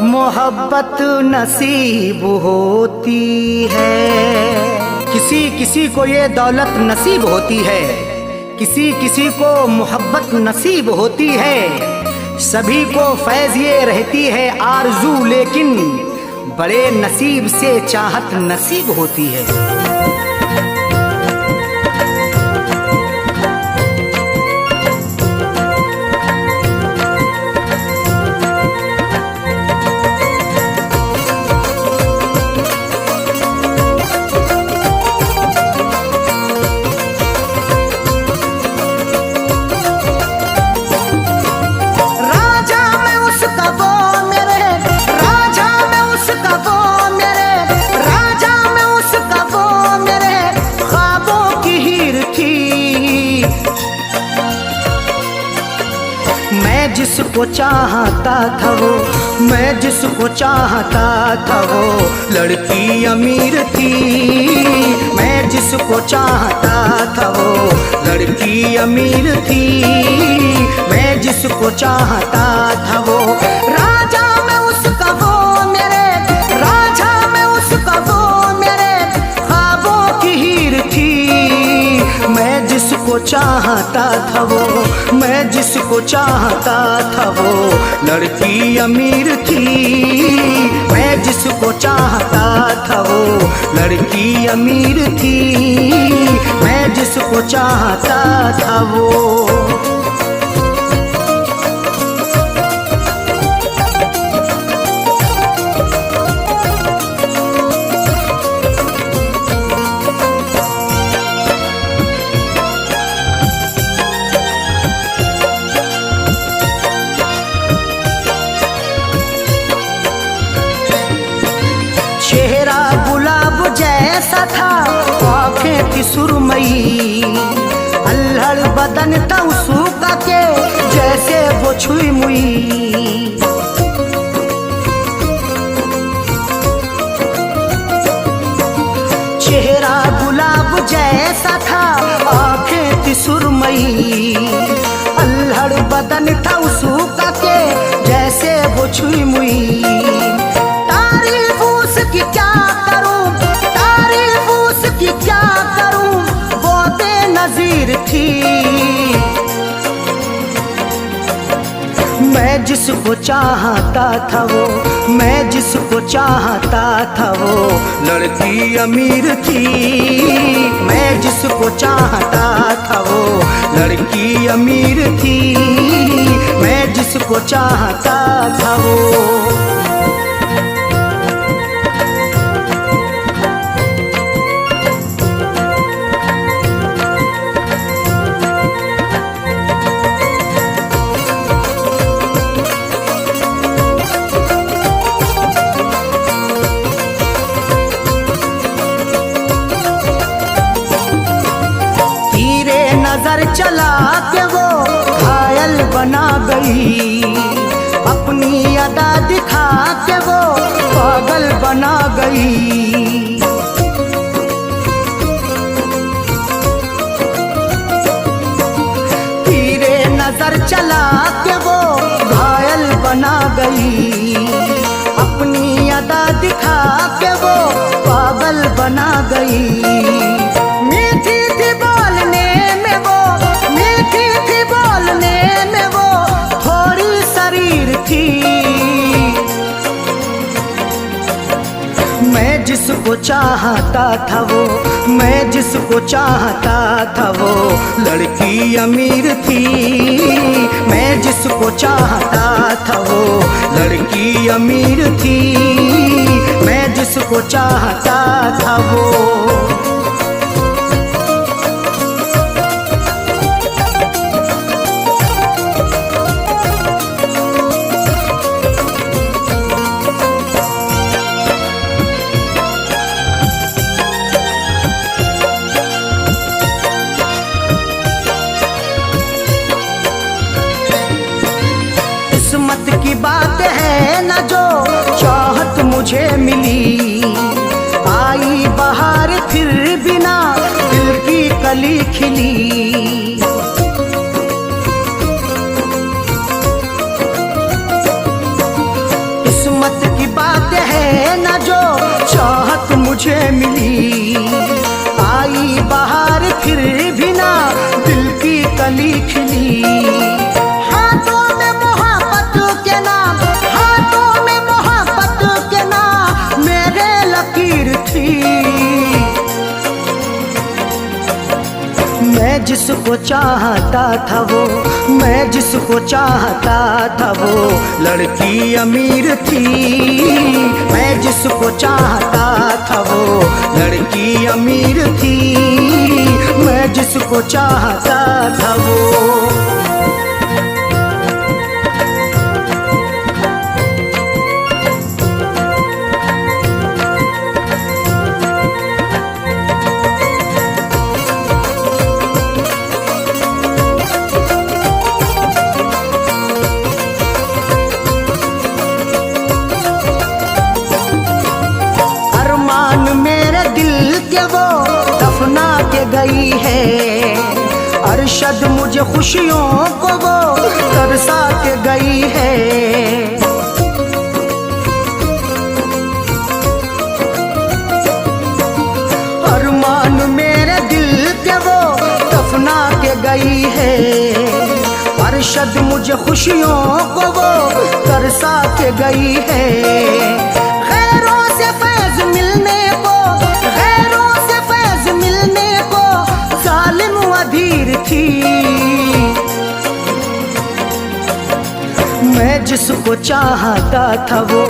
मोहब्बत नसीब होती है। किसी किसी को ये दौलत नसीब होती है, किसी किसी को मोहब्बत नसीब होती है। सभी को फैज़ ये रहती है आरज़ू, लेकिन बड़े नसीब से चाहत नसीब होती है। मैं जिसको चाहता था वो, मैं जिसको चाहता था वो लड़की अमीर थी। मैं जिसको चाहता था वो लड़की अमीर थी। मैं जिसको चाहता था वो राजा में उसका वो मेरे, राजा में उसका वो मेरे ख्वाबों की हीर थी। मैं जिसको चाहता था वो, मैं जिसको चाहता था वो लड़की अमीर थी। मैं जिसको चाहता था वो लड़की अमीर थी। मैं जिसको चाहता था वो। चेहरा गुलाब जैसा था, आँखें थी सुरमई, अल्हड़ बदन था उसका के जैसे वो छुई मुई। चेहरा गुलाब जैसा था, आँखें थी सुरमई, अल्हड़ बदन था उसका के जैसे वो छुई मुई। की क्या करूं, तारीफ उसकी क्या करूं, वो बेनज़ीर थी। मैं जिसको चाहता था वो, मैं जिसको चाहता था वो लड़की अमीर थी। मैं जिसको चाहता था वो लड़की अमीर थी। मैं जिसको चाहता था वो। नजर चला के वो घायल बना गई, अपनी अदा दिखा के वो पागल बना गई। तेरे नजर चला के वो घायल बना गई, अपनी अदा दिखा के वो पागल बना गई। मैं जिसको चाहता था वो, मैं जिसको चाहता था वो लड़की अमीर थी। मैं जिसको चाहता था वो लड़की अमीर थी। मैं जिसको चाहता था वो। किस्मत की बात है न जो चाहत मुझे मिली, आई बहार फिर बिना दिल की कली खिली। किस्मत किस्मत की बात है न जो चाहत मुझे मिली। आई बहार फिर भी ना दिल की कली खिली। हाथों में मोहब्बत के नाम, हाथों में मोहब्बत के नाम मेरे लकीर थी। मैं जिसको चाहता था वो, मैं जिसको चाहता था वो लड़की अमीर थी। मैं जिसको चाहता था वो लड़की अमीर थी। मैं जिसको चाहता था वो। दफना के गई है अरशद मुझे खुशियों को वो तरसा के गई है। अरमान मेरे दिल के वो दफना के गई है। अरशद मुझे खुशियों को वो तरसा के गई है। खैरों से फैज मिलने को, खैरों से फैज मिलने को जालिम अधीर थी। मैं जिसको चाहता था वो,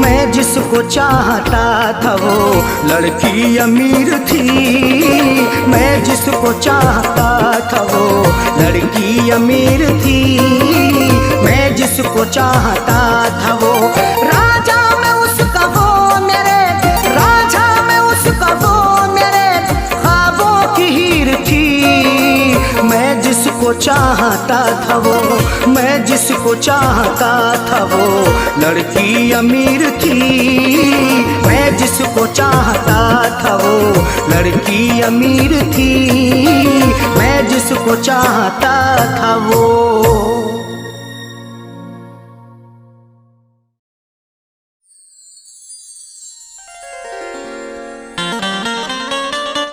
मैं जिसको चाहता था वो लड़की अमीर थी। मैं जिसको चाहता था वो लड़की अमीर थी। मैं जिसको चाहता था वो राजा में उसका वो मेरे, राजा में उसका वो मेरे ख्वाबों की हीर थी। मैं जिसको चाहता था वो, मैं जिसको चाहता था वो लड़की अमीर थी। मैं जिसको चाहता था वो लड़की अमीर थी। मैं जिसको चाहता था वो